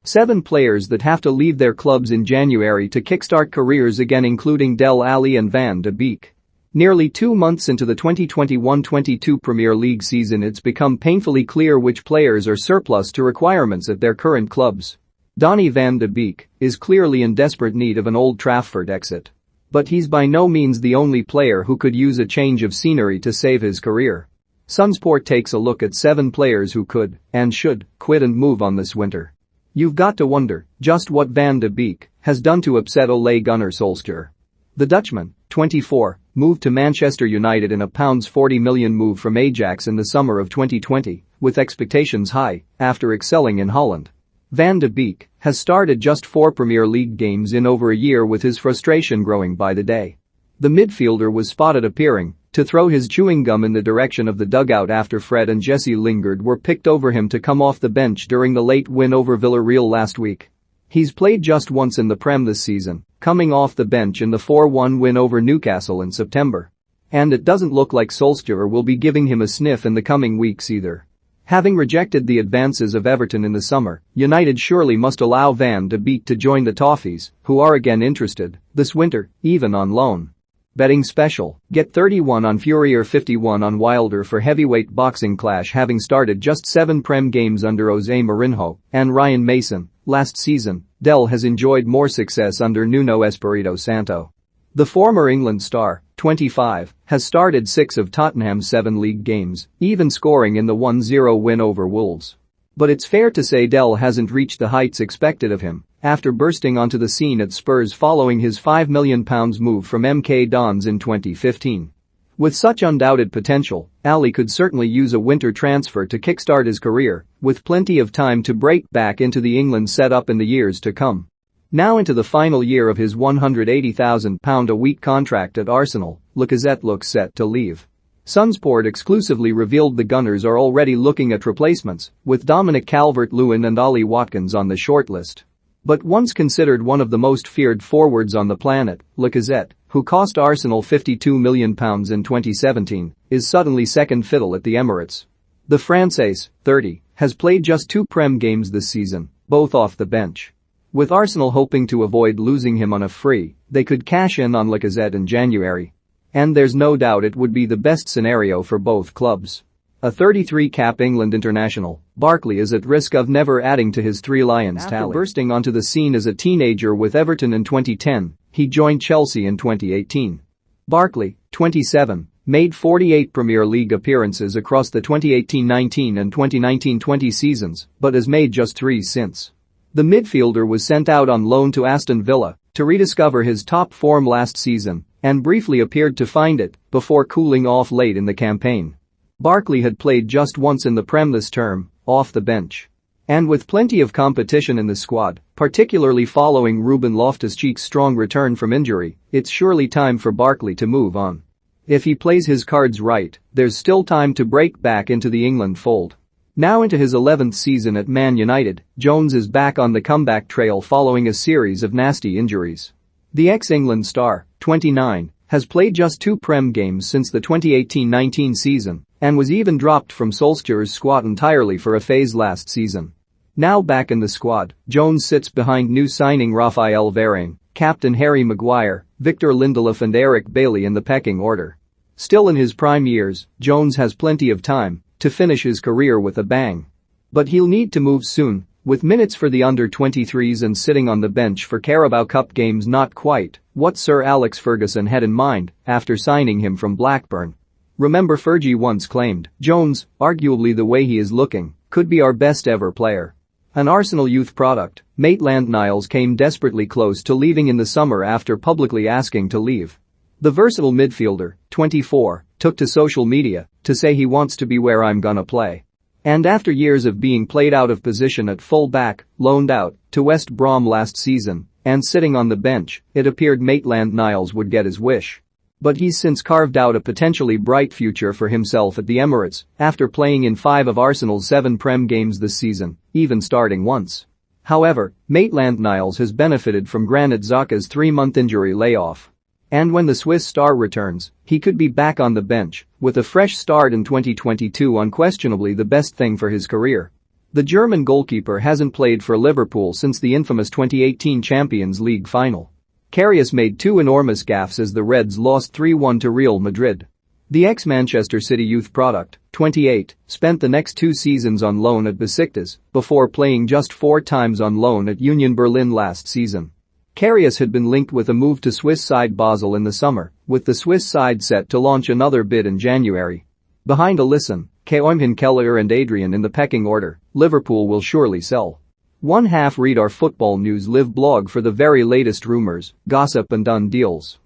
7 players that have to leave their clubs in January to kickstart careers again, including Dele, Alli and Van de Beek. Nearly 2 months into the 2021-22 Premier League season, it's become painfully clear which players are surplus to requirements at their current clubs. Donny van de Beek is clearly in desperate need of an Old Trafford exit. But he's by no means the only player who could use a change of scenery to save his career. Sunsport takes a look at 7 players who could and should quit and move on this winter. You've got to wonder just what Van de Beek has done to upset Ole Gunnar Solskjaer. The Dutchman, 24, moved to Manchester United in a £40 million move from Ajax in the summer of 2020, with expectations high after excelling in Holland. Van de Beek has started just 4 Premier League games in over a year, with his frustration growing by the day. The midfielder was spotted appearing to throw his chewing gum in the direction of the dugout after Fred and Jesse Lingard were picked over him to come off the bench during the late win over Villarreal last week. He's played just once in the Prem this season, coming off the bench in the 4-1 win over Newcastle in September. And it doesn't look like Solskjaer will be giving him a sniff in the coming weeks either. Having rejected the advances of Everton in the summer, United surely must allow Van de Beek to join the Toffees, who are again interested this winter, even on loan. Betting special: get 31 on Fury or 51 on Wilder for heavyweight boxing clash. Having started just 7 Prem games under Jose Mourinho and Ryan Mason last season, Dele has enjoyed more success under Nuno Espirito Santo. The former England star, 25, has started 6 of Tottenham's 7 league games, even scoring in the 1-0 win over Wolves. But it's fair to say Dele hasn't reached the heights expected of him after bursting onto the scene at Spurs following his £5 million move from MK Dons in 2015. With such undoubted potential, Alli could certainly use a winter transfer to kickstart his career, with plenty of time to break back into the England setup in the years to come. Now into the final year of his £180,000 a week contract at Arsenal, Lacazette looks set to leave. Sunsport exclusively revealed the Gunners are already looking at replacements, with Dominic Calvert-Lewin and Ollie Watkins on the shortlist. But once considered one of the most feared forwards on the planet, Lacazette, who cost Arsenal £52 million in 2017, is suddenly second fiddle at the Emirates. The Française, 30, has played just 2 Prem games this season, both off the bench. With Arsenal hoping to avoid losing him on a free, they could cash in on Lacazette in January. And there's no doubt it would be the best scenario for both clubs. A 33-cap England international, Barkley is at risk of never adding to his 3 Lions tally. After bursting onto the scene as a teenager with Everton in 2010, he joined Chelsea in 2018. Barkley, 27, made 48 Premier League appearances across the 2018-19 and 2019-20 seasons, but has made just 3 since. The midfielder was sent out on loan to Aston Villa to rediscover his top form last season and briefly appeared to find it before cooling off late in the campaign. Barkley had played just once in the Prem this term, off the bench. And with plenty of competition in the squad, particularly following Ruben Loftus-Cheek's strong return from injury, it's surely time for Barkley to move on. If he plays his cards right, there's still time to break back into the England fold. Now into his 11th season at Man United, Jones is back on the comeback trail following a series of nasty injuries. The ex-England star, 29, has played just 2 Prem games since the 2018-19 season and was even dropped from Solskjaer's squad entirely for a phase last season. Now back in the squad, Jones sits behind new signing Raphael Varane, captain Harry Maguire, Victor Lindelof and Eric Bailly in the pecking order. Still in his prime years, Jones has plenty of time to finish his career with a bang. But he'll need to move soon, with minutes for the under-23s and sitting on the bench for Carabao Cup games not quite what Sir Alex Ferguson had in mind after signing him from Blackburn. Remember, Fergie once claimed, Jones, arguably the way he is looking, could be our best ever player. An Arsenal youth product, Maitland-Niles came desperately close to leaving in the summer after publicly asking to leave. The versatile midfielder, 24, took to social media to say he wants to be where I'm gonna play. And after years of being played out of position at full-back, loaned out to West Brom last season, and sitting on the bench, it appeared Maitland-Niles would get his wish. But he's since carved out a potentially bright future for himself at the Emirates after playing in 5 of Arsenal's 7 Prem games this season, even starting once. However, Maitland-Niles has benefited from Granit Xhaka's 3-month injury layoff. And when the Swiss star returns, he could be back on the bench, with a fresh start in 2022 unquestionably the best thing for his career. The German goalkeeper hasn't played for Liverpool since the infamous 2018 Champions League final. Karius made two enormous gaffes as the Reds lost 3-1 to Real Madrid. The ex-Manchester City youth product, 28, spent the next 2 seasons on loan at Besiktas before playing just 4 times on loan at Union Berlin last season. Karius had been linked with a move to Swiss side Basel in the summer, with the Swiss side set to launch another bid in January. Behind Alisson, Keoimhin Kelleher and Adrian in the pecking order, Liverpool will surely sell. Read our Football News Live blog for the very latest rumours, gossip and done deals.